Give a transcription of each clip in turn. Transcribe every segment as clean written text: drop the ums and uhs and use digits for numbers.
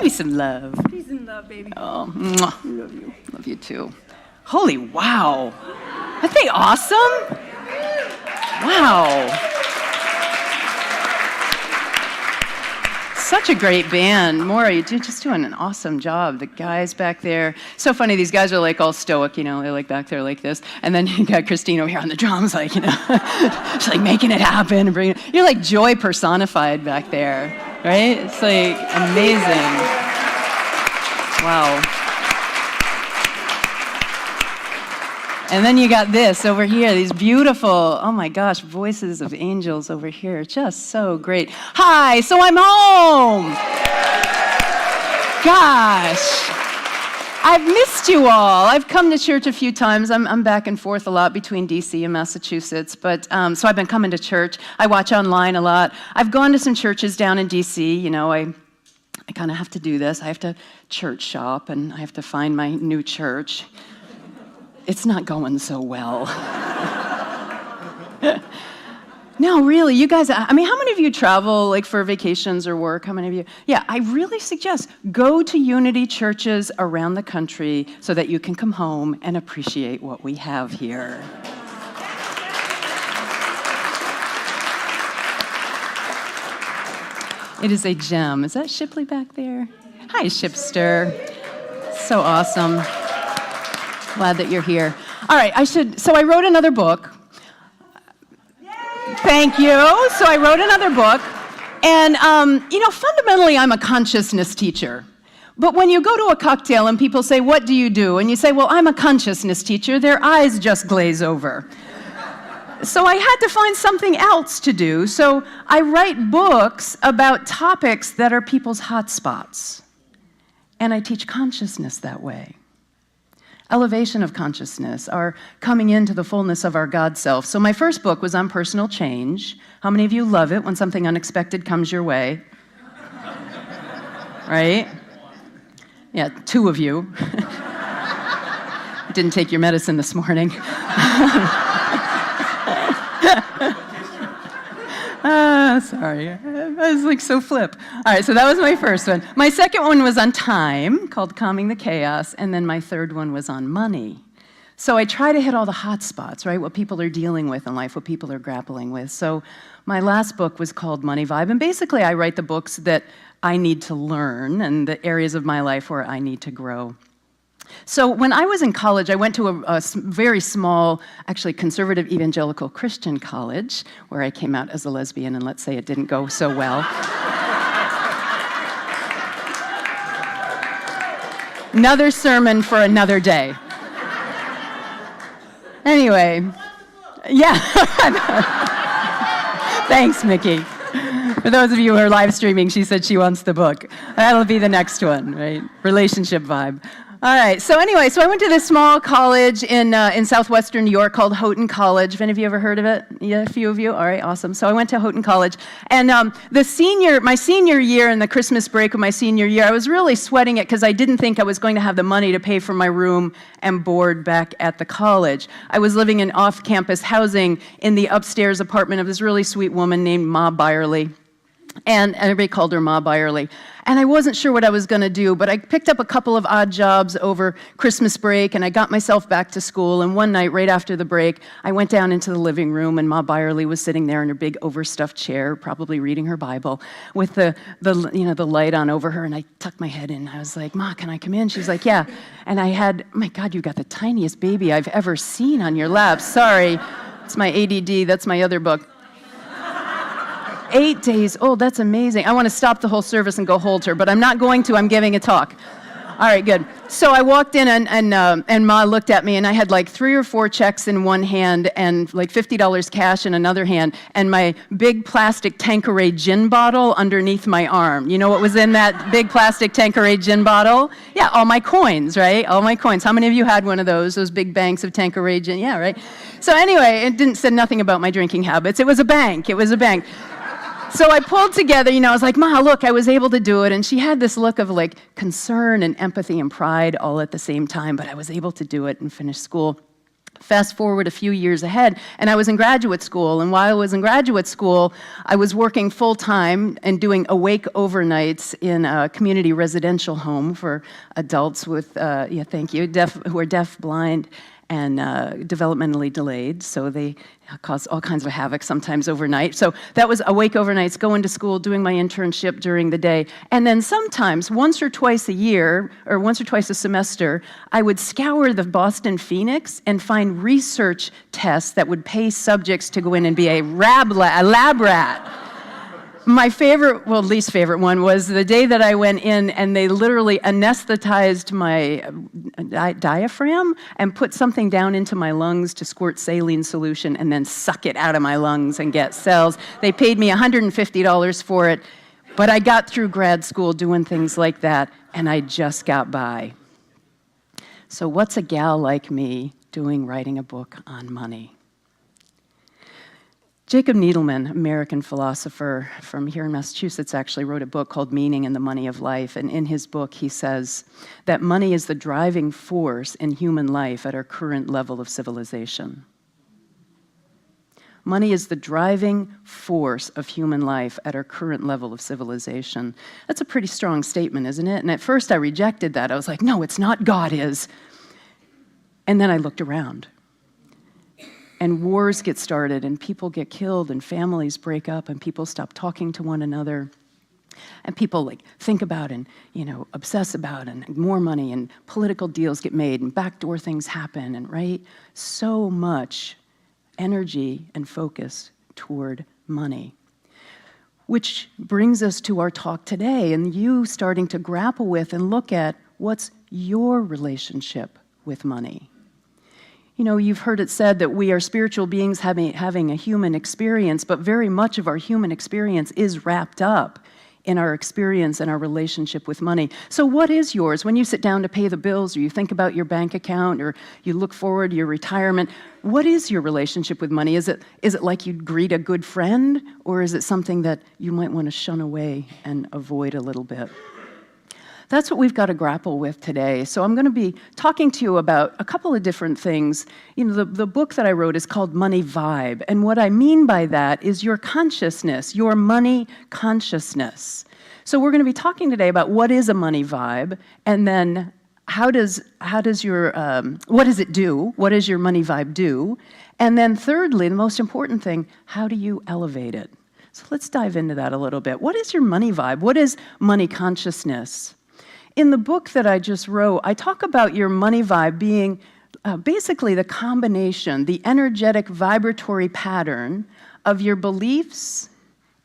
me some love. Peace and love, baby. Oh, mwah. Love you. Love you too. Holy wow. Aren't they awesome? Wow. Such a great band. Maura, you're just doing an awesome job. The guys back there. So funny, these guys are like all stoic, you know, they're like back there like this. And then you got Christine over here on the drums, like, you know, she's like making it happen. You're like joy personified back there, right? It's like amazing. Wow. And then you got this over here, these beautiful, oh my gosh, voices of angels over here. Just so great. Hi, so I'm home. Gosh, I've missed you all. I've come to church a few times. I'm back and forth a lot between DC and Massachusetts, but so I've been coming to church. I watch online a lot. I've gone to some churches down in DC. You know, I kind of have to do this. I have to church shop, and I have to find my new church. It's not going so well. No, really, you guys, I mean, how many of you travel like for vacations or work? How many of you? Yeah, I really suggest go to Unity churches around the country so that you can come home and appreciate what we have here. It is a gem. Is that Shipley back there? Hi, Shipster. So awesome. Glad that you're here. All right, so I wrote another book. Thank you. So I wrote another book. And, you know, fundamentally, I'm a consciousness teacher. But when you go to a cocktail and people say, what do you do? And you say, well, I'm a consciousness teacher, their eyes just glaze over. So I had to find something else to do. So I write books about topics that are people's hot spots. And I teach consciousness that way. Elevation of consciousness, our coming into the fullness of our God self. So my first book was on personal change. How many of you love it when something unexpected comes your way? Right? Yeah, 2 of you. Didn't take your medicine this morning. Sorry, I was like so flip. All right, so that was my first one. My second one was on time, called Calming the Chaos, and then my third one was on money. So I try to hit all the hot spots, right? What people are dealing with in life, what people are grappling with. So my last book was called Money Vibe, and basically I write the books that I need to learn and the areas of my life where I need to grow. So when I was in college, I went to a very small, actually conservative evangelical Christian college, where I came out as a lesbian, and let's say it didn't go so well. Another sermon for another day. Anyway, yeah. Thanks, Mickey. For those of you who are live streaming, she said she wants the book. That'll be the next one, right? Relationship vibe. All right, so anyway, so I went to this small college in southwestern New York called Houghton College. Have any of you ever heard of it? Yeah, a few of you? All right, awesome. So I went to Houghton College. And my senior year and the Christmas break of my senior year, I was really sweating it because I didn't think I was going to have the money to pay for my room and board back at the college. I was living in off-campus housing in the upstairs apartment of this really sweet woman named Ma Byerly. And everybody called her Ma Byerly. And I wasn't sure what I was going to do, but I picked up a couple of odd jobs over Christmas break, and I got myself back to school. And one night, right after the break, I went down into the living room, and Ma Byerly was sitting there in her big overstuffed chair, probably reading her Bible, with the light on over her. And I tucked my head in. I was like, Ma, can I come in? She's like, yeah. And I had, oh my God, you got the tiniest baby I've ever seen on your lap. Sorry, it's my ADD. That's my other book. 8 days old, that's amazing. I want to stop the whole service and go hold her, but I'm not going to, I'm giving a talk. All right, good. So I walked in and Ma looked at me, and I had like 3 or 4 checks in one hand and like $50 cash in another hand, and my big plastic Tanqueray gin bottle underneath my arm. You know what was in that big plastic Tanqueray gin bottle? Yeah, all my coins, right? All my coins. How many of you had one of those big banks of Tanqueray gin? Yeah, right? So anyway, it said nothing about my drinking habits. It was a bank. It was a bank. So I pulled together, I was like, Ma, look, I was able to do it. And she had this look of like concern and empathy and pride all at the same time, but I was able to do it and finish school. Fast forward a few years ahead, and I was in graduate school. And while I was in graduate school, I was working full-time and doing awake overnights in a community residential home for adults with, who are deaf, blind, and developmentally delayed. So they cause all kinds of havoc sometimes overnight. So that was awake overnights, going to school, doing my internship during the day. And then sometimes, once or twice a year, or once or twice a semester, I would scour the Boston Phoenix and find research tests that would pay subjects to go in and be a lab rat. My favorite, well, least favorite one was the day that I went in and they literally anesthetized my diaphragm and put something down into my lungs to squirt saline solution and then suck it out of my lungs and get cells. They paid me $150 for it, but I got through grad school doing things like that, and I just got by. So what's a gal like me doing writing a book on money? Jacob Needleman, American philosopher from here in Massachusetts, actually wrote a book called Meaning and the Money of Life. And in his book, he says that money is the driving force in human life at our current level of civilization. Money is the driving force of human life at our current level of civilization. That's a pretty strong statement, isn't it? And at first I rejected that. I was like, no, it's not, God is. And then I looked around. And wars get started, and people get killed, and families break up, and people stop talking to one another. And people think about and obsess about, and more money, and political deals get made, and backdoor things happen, and right? So much energy and focus toward money. Which brings us to our talk today, and you starting to grapple with and look at what's your relationship with money. You've heard it said that we are spiritual beings having a human experience, but very much of our human experience is wrapped up in our experience and our relationship with money. So what is yours? When you sit down to pay the bills, or you think about your bank account, or you look forward to your retirement, what is your relationship with money? Is it like you'd greet a good friend, or is it something that you might want to shun away and avoid a little bit? That's what we've got to grapple with today. So I'm going to be talking to you about a couple of different things. The book that I wrote is called Money Vibe. And what I mean by that is your consciousness, your money consciousness. So we're going to be talking today about what is a money vibe, and then what does it do? What does your money vibe do? And then thirdly, the most important thing, how do you elevate it? So let's dive into that a little bit. What is your money vibe? What is money consciousness? In the book that I just wrote, I talk about your money vibe being basically the combination, the energetic vibratory pattern of your beliefs,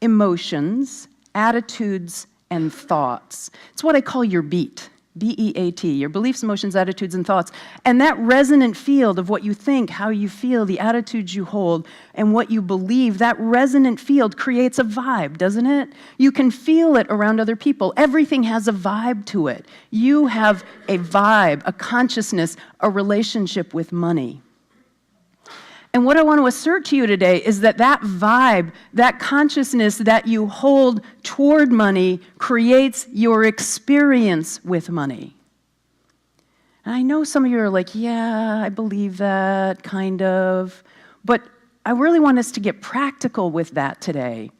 emotions, attitudes, and thoughts. It's what I call your beat, B-E-A-T, your beliefs, emotions, attitudes, and thoughts. And that resonant field of what you think, how you feel, the attitudes you hold, and what you believe, that resonant field creates a vibe, doesn't it? You can feel it around other people. Everything has a vibe to it. You have a vibe, a consciousness, a relationship with money. And what I want to assert to you today is that vibe, that consciousness that you hold toward money creates your experience with money. And I know some of you are like, yeah, I believe that, kind of. But I really want us to get practical with that today.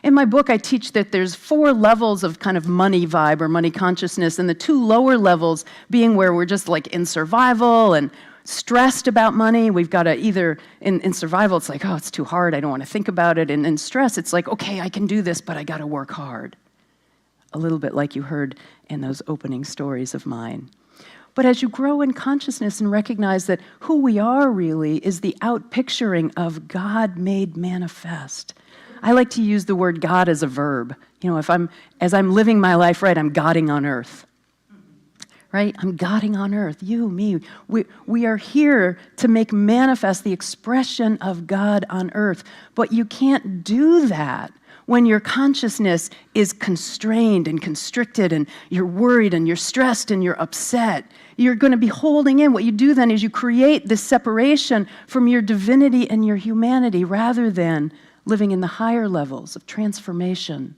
In my book, I teach that there's 4 levels of kind of money vibe or money consciousness, and the 2 lower levels being where we're just in survival and stressed about money. We've got to either, in survival, it's like, oh, it's too hard, I don't want to think about it. And in stress, it's like, okay, I can do this, but I got to work hard. A little bit like you heard in those opening stories of mine. But as you grow in consciousness and recognize that who we are really is the outpicturing of God made manifest. I like to use the word God as a verb. As I'm living my life right, I'm Godding on earth. Right? I'm Godding on earth, you, me. We are here to make manifest the expression of God on earth. But you can't do that when your consciousness is constrained and constricted, and you're worried and you're stressed and you're upset. You're going to be holding in. What you do then is you create this separation from your divinity and your humanity rather than living in the higher levels of transformation,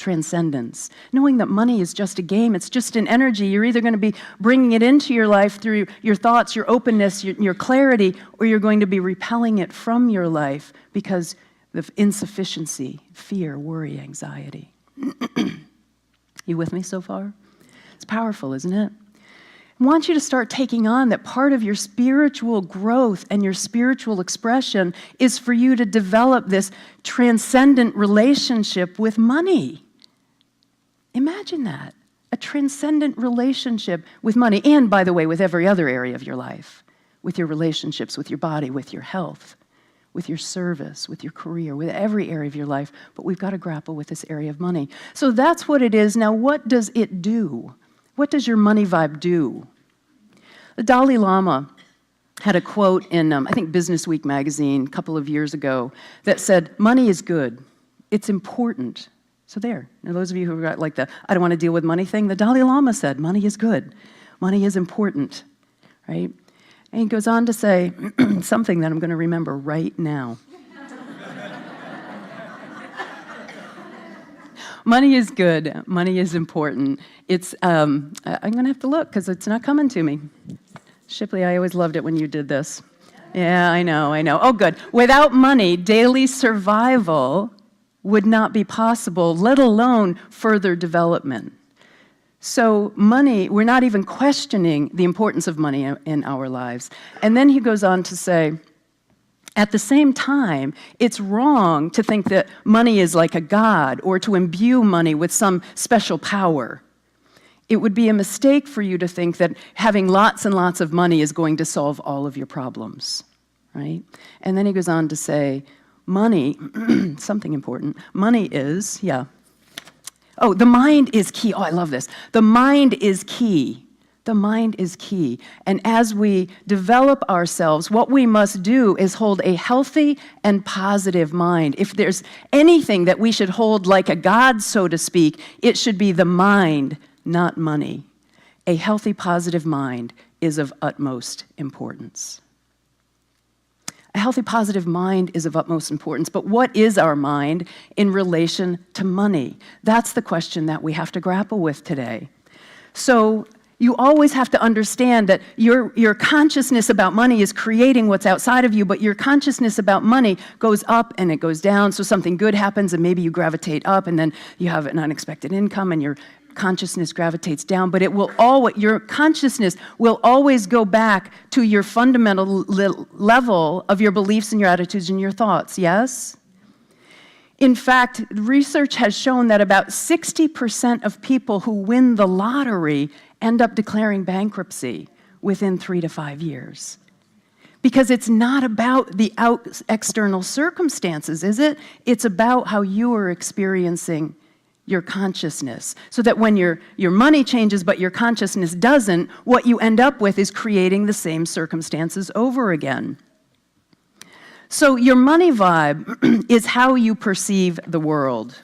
transcendence, knowing that money is just a game, it's just an energy. You're either going to be bringing it into your life through your thoughts, your openness, your clarity, or you're going to be repelling it from your life because of insufficiency, fear, worry, anxiety. You with me so far? It's powerful, isn't it? I want you to start taking on that part of your spiritual growth and your spiritual expression is for you to develop this transcendent relationship with money. Imagine that, a transcendent relationship with money, and by the way, with every other area of your life, with your relationships, with your body, with your health, with your service, with your career, with every area of your life, but we've got to grapple with this area of money. So that's what it is. Now, what does it do? What does your money vibe do? The Dalai Lama had a quote in, I think, Business Week magazine a couple of years ago that said, money is good. It's important. So there. Now, those of you who got like the, I don't want to deal with money thing, the Dalai Lama said, money is good. Money is important, right? And he goes on to say something that I'm going to remember right now. Money is good. Money is important. It's, I'm going to have to look because it's not coming to me. Shipley, I always loved it when you did this. Yeah, I know. Oh, good. Without money, daily survival would not be possible, let alone further development. So money, we're not even questioning the importance of money in our lives. And then he goes on to say, at the same time, it's wrong to think that money is like a god or to imbue money with some special power. It would be a mistake for you to think that having lots and lots of money is going to solve all of your problems, right? And then he goes on to say, money, something important, money is, oh, the mind is key. Oh, I love this. The mind is key. The mind is key. And as we develop ourselves, what we must do is hold a healthy and positive mind. If there's anything that we should hold like a god, so to speak, it should be the mind, not money. A healthy, positive mind is of utmost importance. A healthy, positive mind is of utmost importance. But what is our mind in relation to money? That's the question that we have to grapple with today. So you always have to understand that your consciousness about money is creating what's outside of you, but your consciousness about money goes up and it goes down. So something good happens and maybe you gravitate up and then you have an unexpected income and your consciousness gravitates down, but your consciousness will always go back to your fundamental level of your beliefs and your attitudes and your thoughts, yes? In fact, research has shown that about 60% of people who win the lottery end up declaring bankruptcy within 3 to 5 years. Because it's not about the external circumstances, is it? It's about how you are experiencing your consciousness. So that when your money changes but your consciousness doesn't, what you end up with is creating the same circumstances over again. So your money vibe is how you perceive the world.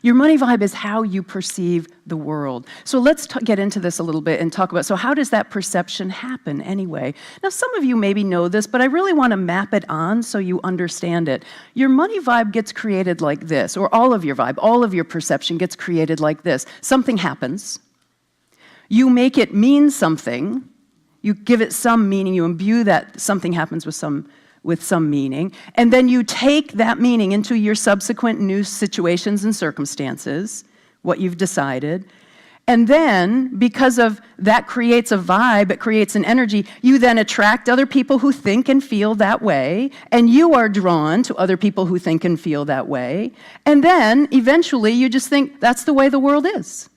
Your money vibe is how you perceive the world. So let's get into this a little bit and talk about, so how does that perception happen anyway? Now, some of you maybe know this, but I really want to map it on so you understand it. Your money vibe gets created like this, or all of your vibe, all of your perception gets created like this. Something happens. You make it mean something. You give it some meaning. You imbue that something happens with some meaning, and then you take that meaning into your subsequent new situations and circumstances, what you've decided, and then, because of that creates a vibe, it creates an energy, you then attract other people who think and feel that way, and you are drawn to other people who think and feel that way, and then, eventually, you just think, that's the way the world is.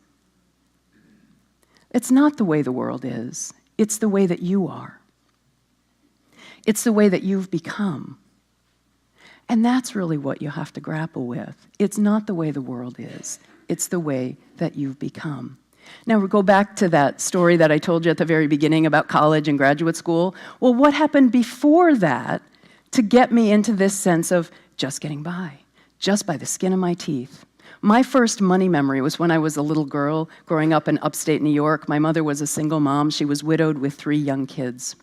It's not the way the world is. It's the way that you are. It's the way that you've become. And that's really what you have to grapple with. It's not the way the world is. It's the way that you've become. Now, we'll go back to that story that I told you at the very beginning about college and graduate school. Well, what happened before that to get me into this sense of just getting by, just by the skin of my teeth? My first money memory was when I was a little girl growing up in upstate New York. My mother was a single mom. She was widowed with 3 young kids.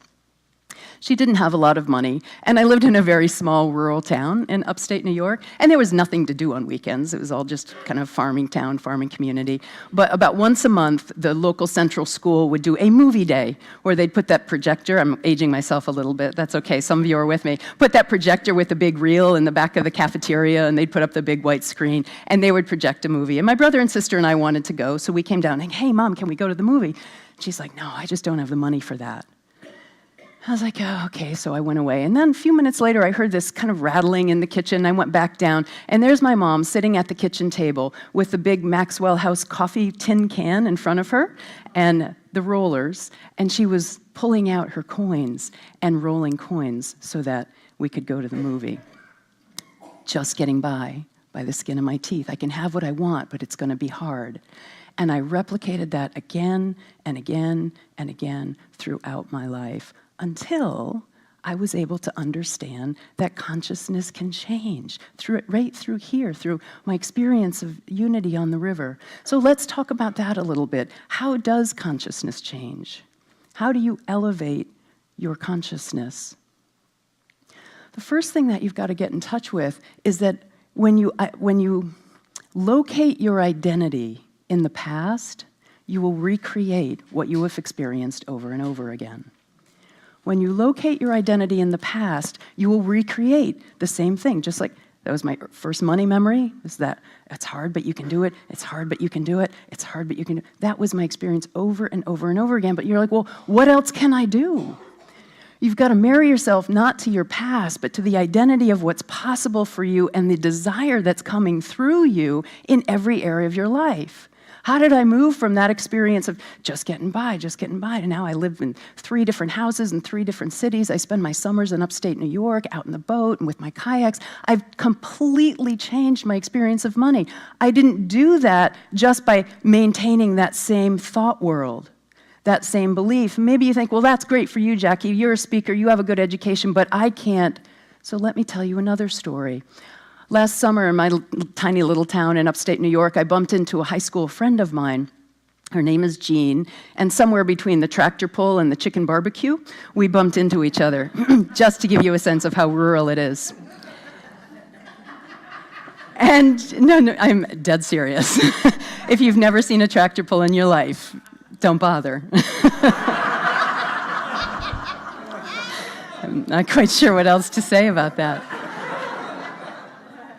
She didn't have a lot of money, and I lived in a very small rural town in upstate New York, and there was nothing to do on weekends. It was all just kind of farming town, farming community. But about once a month, the local central school would do a movie day where they'd put that projector, I'm aging myself a little bit, that's okay, some of you are with me, put that projector with a big reel in the back of the cafeteria, and they'd put up the big white screen, and they would project a movie. And my brother and sister and I wanted to go, so we came down and, hey, Mom, can we go to the movie? She's like, no, I just don't have the money for that. I was like, oh, okay, so I went away. And then a few minutes later, I heard this kind of rattling in the kitchen. I went back down, and there's my mom sitting at the kitchen table with the big Maxwell House coffee tin can in front of her and the rollers, and she was pulling out her coins and rolling coins so that we could go to the movie. Just getting by the skin of my teeth. I can have what I want, but it's going to be hard. And I replicated that again and again and again throughout my life, until I was able to understand that consciousness can change right through here, through my experience of unity on the river. So let's talk about that a little bit. How does consciousness change? How do you elevate your consciousness? The first thing that you've got to get in touch with is that when you locate your identity in the past, you will recreate what you have experienced over and over again. When you locate your identity in the past, you will recreate the same thing. Just like that was my first money memory, is that it's hard, but you can do it. It's hard, but you can do it. It's hard, but you can do it. That was my experience over and over and over again. But you're like, well, what else can I do? You've got to marry yourself not to your past, but to the identity of what's possible for you and the desire that's coming through you in every area of your life. How did I move from that experience of just getting by, to now I live in 3 different houses in 3 different cities. I spend my summers in upstate New York, out in the boat and with my kayaks. I've completely changed my experience of money. I didn't do that just by maintaining that same thought world, that same belief. Maybe you think, well, that's great for you, Jackie. You're a speaker, you have a good education, but I can't. So let me tell you another story. Last summer in my tiny little town in upstate New York, I bumped into a high school friend of mine. Her name is Jean, and somewhere between the tractor pull and the chicken barbecue, we bumped into each other, just to give you a sense of how rural it is. And no, I'm dead serious. If you've never seen a tractor pull in your life, don't bother. I'm not quite sure what else to say about that.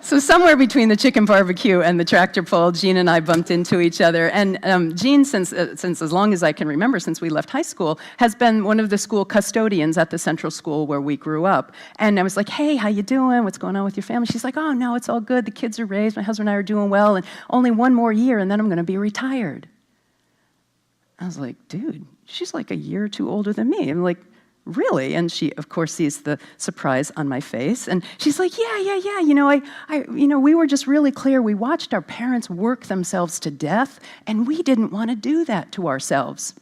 So somewhere between the chicken barbecue and the tractor pull, Jean and I bumped into each other. And Jean, since as long as I can remember, since we left high school, has been one of the school custodians at the central school where we grew up. And I was like, hey, how you doing? What's going on with your family? She's like, oh, no, it's all good. The kids are raised. My husband and I are doing well. And only 1 more year, and then I'm going to be retired. I was like, dude, she's like a year or 2 older than me. I'm like, really? And she, of course, sees the surprise on my face. And she's like, yeah. We were just really clear. We watched our parents work themselves to death, and we didn't want to do that to ourselves.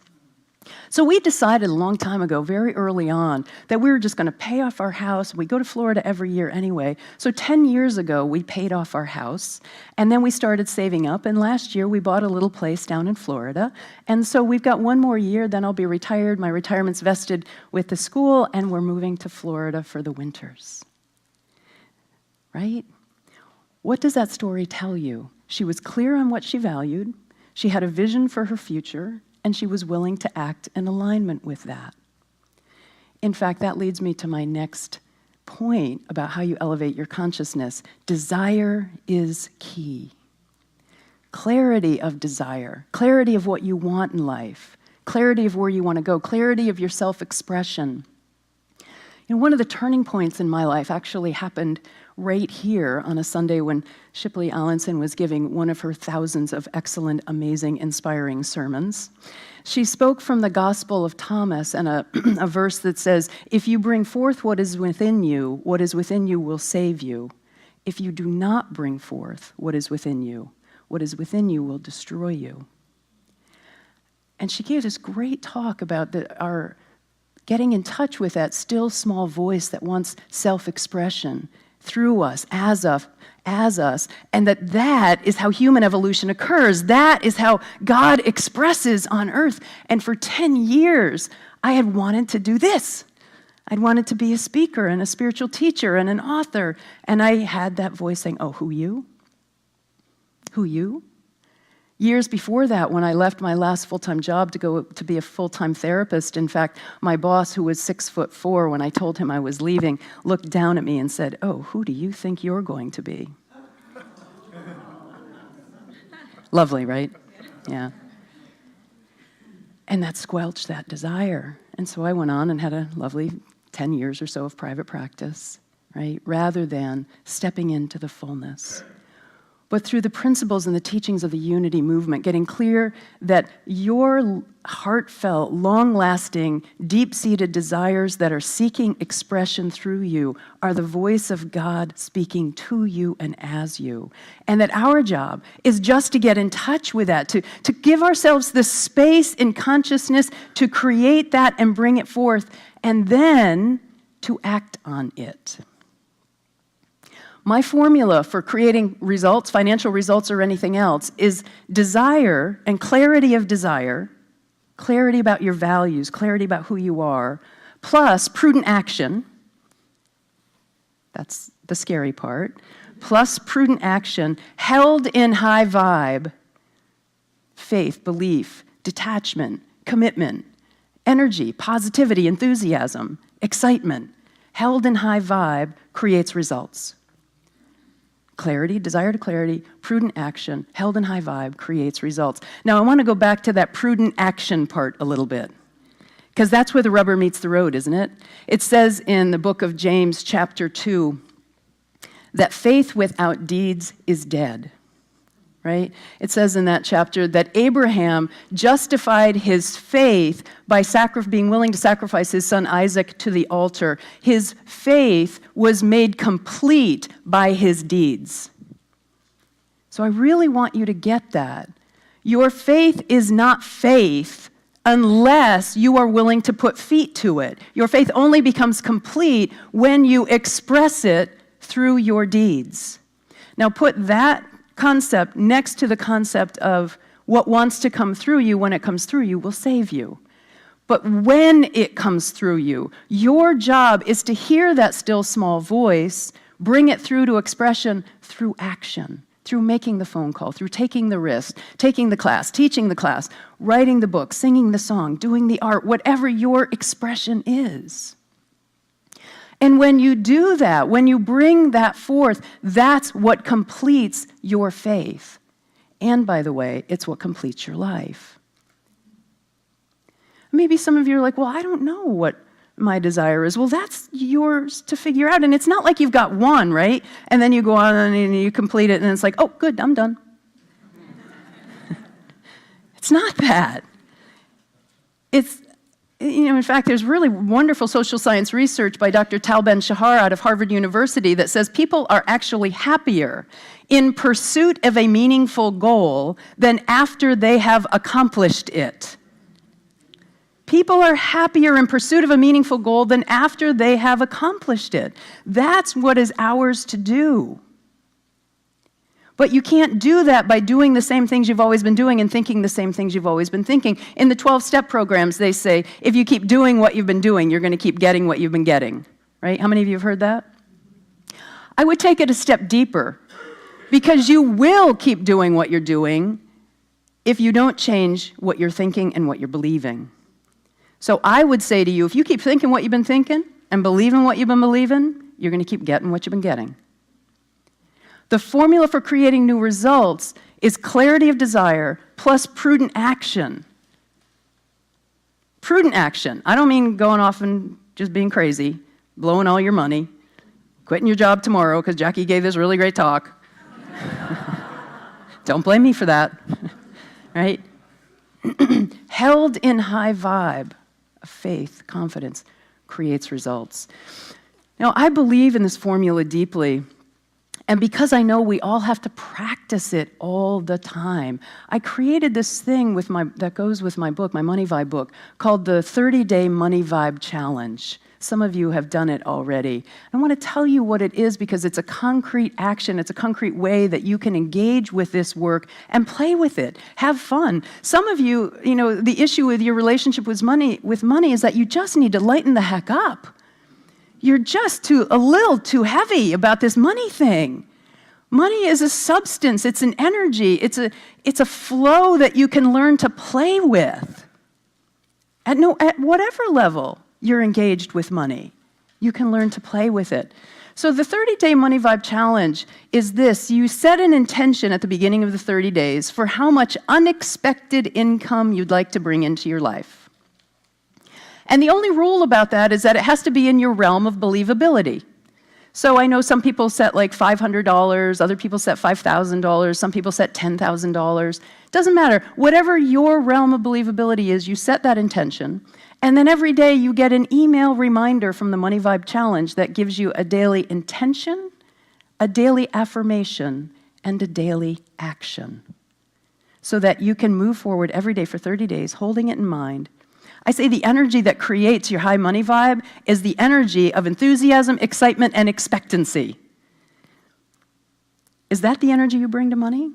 So we decided a long time ago, very early on, that we were just going to pay off our house. We go to Florida every year anyway. So 10 years ago, we paid off our house, and then we started saving up. And last year, we bought a little place down in Florida. And so we've got 1 more year, then I'll be retired. My retirement's vested with the school, and we're moving to Florida for the winters. Right? What does that story tell you? She was clear on what she valued. She had a vision for her future, and she was willing to act in alignment with that. In fact, that leads me to my next point about how you elevate your consciousness. Desire is key. Clarity of desire, clarity of what you want in life, clarity of where you want to go, clarity of your self-expression. One of the turning points in my life actually happened right here on a Sunday when Shipley Allenson was giving one of her thousands of excellent, amazing, inspiring sermons. She spoke from the Gospel of Thomas and a verse that says, if you bring forth what is within you will save you. If you do not bring forth what is within you will destroy you. And she gave this great talk about our getting in touch with that still small voice that wants self-expression through us, as us, and that is how human evolution occurs. That is how God expresses on earth. And for 10 years, I had wanted to do this. I'd wanted to be a speaker and a spiritual teacher and an author. And I had that voice saying, oh, who you? Who you? Years before that, when I left my last full-time job to go to be a full-time therapist, in fact, my boss, who was 6'4", when I told him I was leaving, looked down at me and said, oh, who do you think you're going to be? Lovely, right? Yeah. And that squelched that desire. And so I went on and had a lovely 10 years or so of private practice, right? Rather than stepping into the fullness. But through the principles and the teachings of the unity movement, getting clear that your heartfelt, long-lasting, deep-seated desires that are seeking expression through you are the voice of God speaking to you and as you. And that our job is just to get in touch with that, to give ourselves the space in consciousness to create that and bring it forth, and then to act on it. My formula for creating results, financial results or anything else, is desire and clarity of desire, clarity about your values, clarity about who you are, plus prudent action. That's the scary part. Plus prudent action held in high vibe, faith, belief, detachment, commitment, energy, positivity, enthusiasm, excitement. Held in high vibe creates results. Clarity, desire to clarity, prudent action, held in high vibe, creates results. Now, I want to go back to that prudent action part a little bit, because that's where the rubber meets the road, isn't it? It says in the book of James, chapter 2, that faith without deeds is dead, right? It says in that chapter that Abraham justified his faith by being willing to sacrifice his son Isaac to the altar. His faith was made complete by his deeds. So I really want you to get that. Your faith is not faith unless you are willing to put feet to it. Your faith only becomes complete when you express it through your deeds. Now put that concept next to the concept of what wants to come through you when it comes through you will save you. But when it comes through you, your job is to hear that still small voice, bring it through to expression through action, through making the phone call, through taking the risk, taking the class, teaching the class, writing the book, singing the song, doing the art, whatever your expression is. And when you do that, when you bring that forth, that's what completes your faith. And by the way, it's what completes your life. Maybe some of you are like, well, I don't know what my desire is. Well, that's yours to figure out. And it's not like you've got one, right? And then you go on and you complete it, and it's like, oh, good, I'm done. It's not that. In fact, there's really wonderful social science research by Dr. Tal Ben-Shahar out of Harvard University that says people are actually happier in pursuit of a meaningful goal than after they have accomplished it. People are happier in pursuit of a meaningful goal than after they have accomplished it. That's what is ours to do. But you can't do that by doing the same things you've always been doing and thinking the same things you've always been thinking. In the 12-step programs, they say, if you keep doing what you've been doing, you're going to keep getting what you've been getting. Right? How many of you have heard that? I would take it a step deeper, because you will keep doing what you're doing if you don't change what you're thinking and what you're believing. So I would say to you, if you keep thinking what you've been thinking and believing what you've been believing, you're going to keep getting what you've been getting. The formula for creating new results is clarity of desire plus prudent action. Prudent action. I don't mean going off and just being crazy, blowing all your money, quitting your job tomorrow because Jackie gave this really great talk. Don't blame me for that, right? Held in high vibe of faith, confidence, creates results. Now, I believe in this formula deeply. And because I know we all have to practice it all the time, I created this thing that goes with my book, my Money Vibe book, called the 30-Day Money Vibe Challenge. Some of you have done it already. I want to tell you what it is because it's a concrete action. It's a concrete way that you can engage with this work and play with it. Have fun. Some of you, the issue with your relationship with money is that you just need to lighten the heck up. you're just a little too heavy about this money thing. Money is a substance, it's an energy, it's a flow that you can learn to play with. At whatever level you're engaged with money, you can learn to play with it. So the 30-day Money Vibe Challenge is this. You set an intention at the beginning of the 30 days for how much unexpected income you'd like to bring into your life. And the only rule about that is that it has to be in your realm of believability. So I know some people set like $500, other people set $5,000, some people set $10,000. Doesn't matter. Whatever your realm of believability is, you set that intention. And then every day you get an email reminder from the Money Vibe Challenge that gives you a daily intention, a daily affirmation, and a daily action. So that you can move forward every day for 30 days, holding it in mind. I say the energy that creates your high money vibe is the energy of enthusiasm, excitement, and expectancy. Is that the energy you bring to money?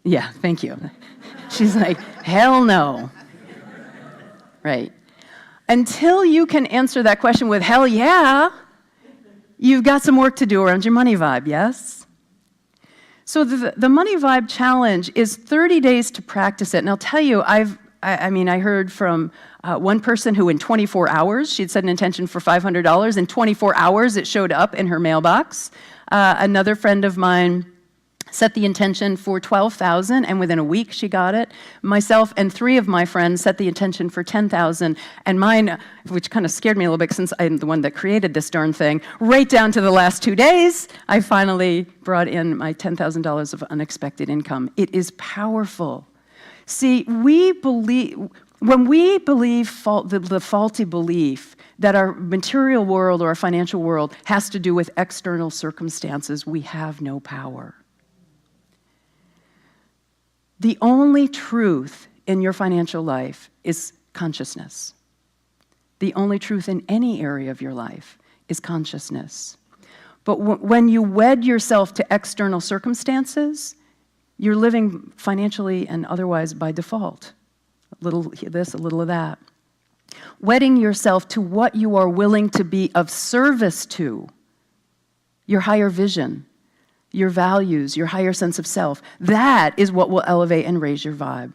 Yeah, thank you. She's like, hell no. Right. Until you can answer that question with hell yeah, you've got some work to do around your money vibe, yes? So the Money Vibe Challenge is 30 days to practice it. And I'll tell you, I heard from one person who in 24 hours, she'd set an intention for $500. In 24 hours, it showed up in her mailbox. Another friend of mine set the intention for $12,000, and within a week she got it. Myself and 3 of my friends set the intention for $10,000, and mine, which kind of scared me a little bit since I'm the one that created this darn thing, right down to the last 2 days, I finally brought in my $10,000 of unexpected income. It is powerful. See, when we believe the faulty belief that our material world or our financial world has to do with external circumstances, we have no power. The only truth in your financial life is consciousness. The only truth in any area of your life is consciousness. But when you wed yourself to external circumstances, you're living financially and otherwise by default. A little of this, a little of that. Wedding yourself to what you are willing to be of service to, your higher vision, your values, your higher sense of self. That is what will elevate and raise your vibe.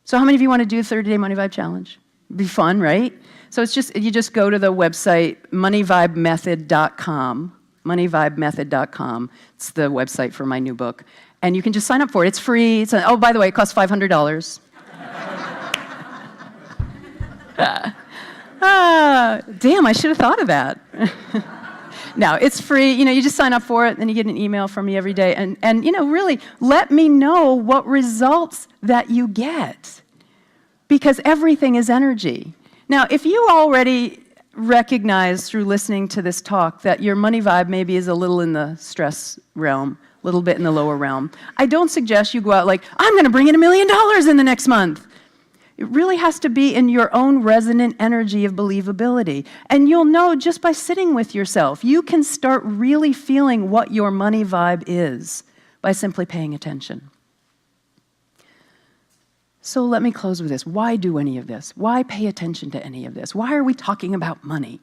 So how many of you want to do the 30-day Money Vibe Challenge? It'd be fun, right? So you just go to the website, moneyvibemethod.com, moneyvibemethod.com. It's the website for my new book. And you can just sign up for it. It's free. Oh, by the way, it costs $500. Damn, I should have thought of that. No, it's free. You just sign up for it, then you get an email from me every day. And really, let me know what results that you get. Because everything is energy. Now, if you already recognize through listening to this talk that your money vibe maybe is a little in the stress realm, a little bit in the lower realm, I don't suggest you go out like, I'm going to bring in $1 million in the next month. It really has to be in your own resonant energy of believability. And you'll know just by sitting with yourself. You can start really feeling what your money vibe is by simply paying attention. So let me close with this. Why do any of this? Why pay attention to any of this? Why are we talking about money?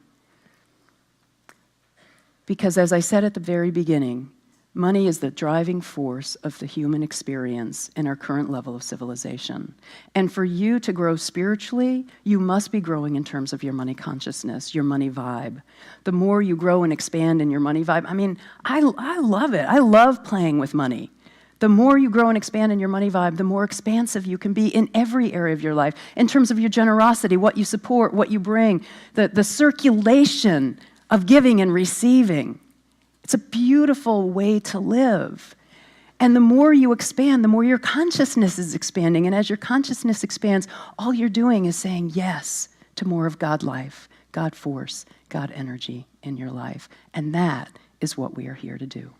Because as I said at the very beginning, money is the driving force of the human experience in our current level of civilization. And for you to grow spiritually, you must be growing in terms of your money consciousness, your money vibe. The more you grow and expand in your money vibe, I love it. I love playing with money. The more you grow and expand in your money vibe, the more expansive you can be in every area of your life, in terms of your generosity, what you support, what you bring, the circulation of giving and receiving. It's a beautiful way to live. And the more you expand, the more your consciousness is expanding. And as your consciousness expands, all you're doing is saying yes to more of God life, God force, God energy in your life. And that is what we are here to do.